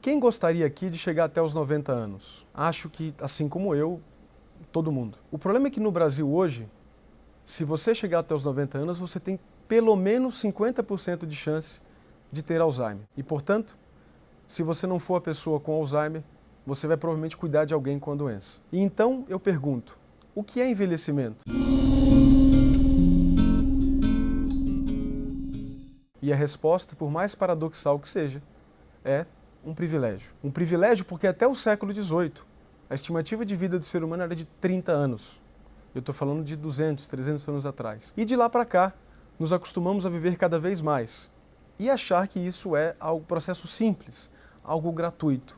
Quem gostaria aqui de chegar até os 90 anos? Acho que, assim como eu, todo mundo. O problema é que no Brasil hoje, se você chegar até os 90 anos, você tem pelo menos 50% de chance de ter Alzheimer. E, portanto, se você não for a pessoa com Alzheimer, você vai provavelmente cuidar de alguém com a doença. E então eu pergunto, o que é envelhecimento? E a resposta, por mais paradoxal que seja, é um privilégio. Um privilégio porque até o século XVIII, a estimativa de vida do ser humano era de 30 anos. Eu estou falando de 200, 300 anos atrás. E de lá para cá, nos acostumamos a viver cada vez mais e achar que isso é algo processo simples, algo gratuito.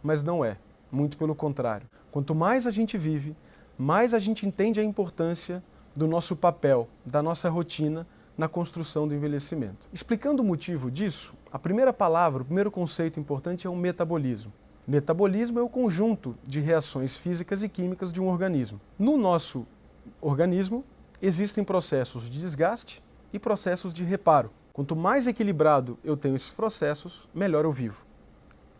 Mas não é, muito pelo contrário. Quanto mais a gente vive, mais a gente entende a importância do nosso papel, da nossa rotina na construção do envelhecimento. Explicando o motivo disso, a primeira palavra, o primeiro conceito importante é o metabolismo. Metabolismo é o conjunto de reações físicas e químicas de um organismo. No nosso organismo, existem processos de desgaste e processos de reparo. Quanto mais equilibrado eu tenho esses processos, melhor eu vivo.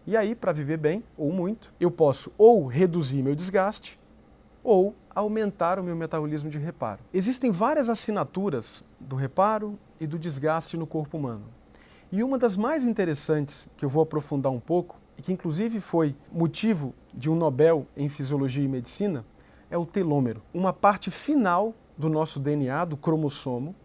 E aí, para viver bem, ou muito, eu posso ou reduzir meu desgaste, ou aumentar o meu metabolismo de reparo. Existem várias assinaturas do reparo e do desgaste no corpo humano. E uma das mais interessantes, que eu vou aprofundar um pouco, e que inclusive foi motivo de um Nobel em Fisiologia e Medicina, é o telômero. Uma parte final do nosso DNA, do cromossomo,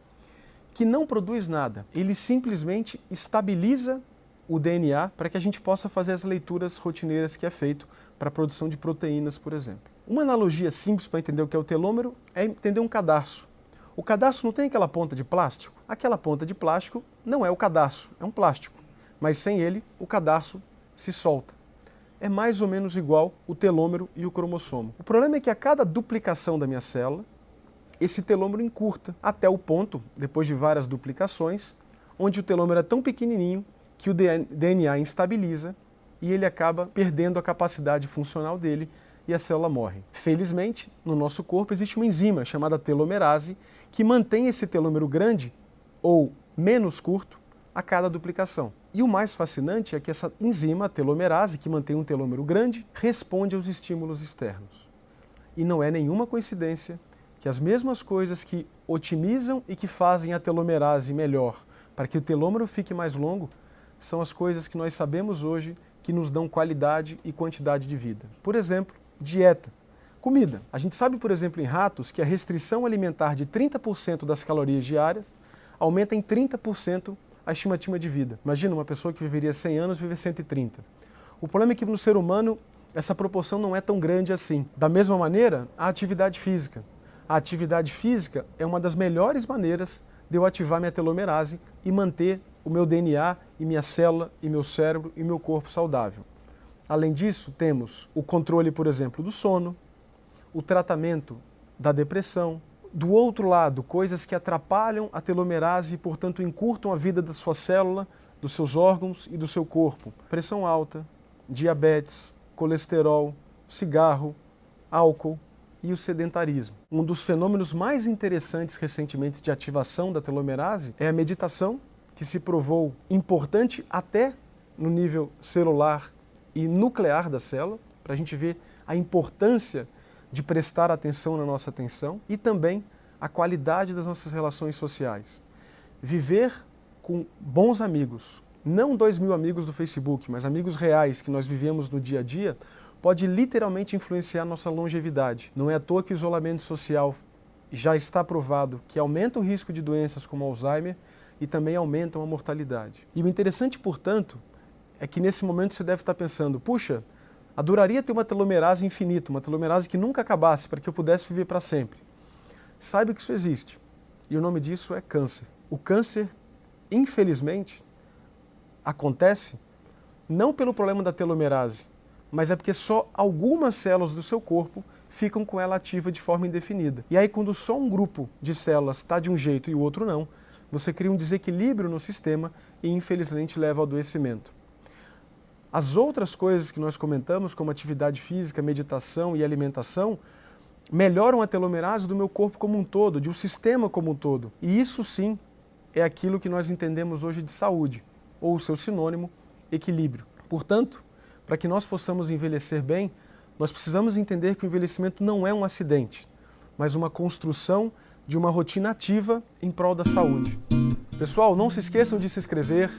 que não produz nada. Ele simplesmente estabiliza o DNA para que a gente possa fazer as leituras rotineiras que é feito para a produção de proteínas, por exemplo. Uma analogia simples para entender o que é o telômero é entender um cadarço. O cadarço não tem aquela ponta de plástico? Aquela ponta de plástico não é o cadarço, é um plástico. Mas sem ele, o cadarço se solta. É mais ou menos igual o telômero e o cromossomo. O problema é que a cada duplicação da minha célula, esse telômero encurta até o ponto, depois de várias duplicações, onde o telômero é tão pequenininho que o DNA instabiliza e ele acaba perdendo a capacidade funcional dele e a célula morre. Felizmente, no nosso corpo existe uma enzima chamada telomerase que mantém esse telômero grande ou menos curto a cada duplicação. E o mais fascinante é que essa enzima, a telomerase, que mantém um telômero grande, responde aos estímulos externos. E não é nenhuma coincidência que as mesmas coisas que otimizam e que fazem a telomerase melhor para que o telômero fique mais longo são as coisas que nós sabemos hoje que nos dão qualidade e quantidade de vida. Por exemplo, dieta. Comida. A gente sabe, por exemplo, em ratos, que a restrição alimentar de 30% das calorias diárias aumenta em 30% a estimativa de vida. Imagina uma pessoa que viveria 100 anos viver 130. O problema é que no ser humano essa proporção não é tão grande assim. Da mesma maneira, a atividade física. A atividade física é uma das melhores maneiras de eu ativar minha telomerase e manter o meu DNA e minha célula e meu cérebro e meu corpo saudável. Além disso, temos o controle, por exemplo, do sono, o tratamento da depressão. Do outro lado, coisas que atrapalham a telomerase e, portanto, encurtam a vida da sua célula, dos seus órgãos e do seu corpo. Pressão alta, diabetes, colesterol, cigarro, álcool e o sedentarismo. Um dos fenômenos mais interessantes recentemente de ativação da telomerase é a meditação, que se provou importante até no nível celular e nuclear da célula, para a gente ver a importância de prestar atenção na nossa atenção e também a qualidade das nossas relações sociais. Viver com bons amigos, não 2.000 amigos do Facebook, mas amigos reais que nós vivemos no dia a dia, pode literalmente influenciar nossa longevidade. Não é à toa que o isolamento social já está provado que aumenta o risco de doenças como Alzheimer e também aumentam a mortalidade. E o interessante, portanto, é que nesse momento você deve estar pensando, puxa, adoraria ter uma telomerase infinita, uma telomerase que nunca acabasse, para que eu pudesse viver para sempre. Saiba que isso existe. E o nome disso é câncer. O câncer, infelizmente, acontece não pelo problema da telomerase, mas é porque só algumas células do seu corpo ficam com ela ativa de forma indefinida. E aí, quando só um grupo de células está de um jeito e o outro não, você cria um desequilíbrio no sistema e, infelizmente, leva ao adoecimento. As outras coisas que nós comentamos, como atividade física, meditação e alimentação, melhoram a telomerase do meu corpo como um todo, de um sistema como um todo. E isso sim é aquilo que nós entendemos hoje de saúde, ou o seu sinônimo, equilíbrio. Portanto, Para que nós possamos envelhecer bem, nós precisamos entender que o envelhecimento não é um acidente, mas uma construção de uma rotina ativa em prol da saúde. Pessoal, não se esqueçam de se inscrever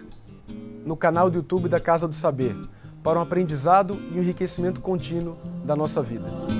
no canal do YouTube da Casa do Saber, para um aprendizado e um enriquecimento contínuo da nossa vida.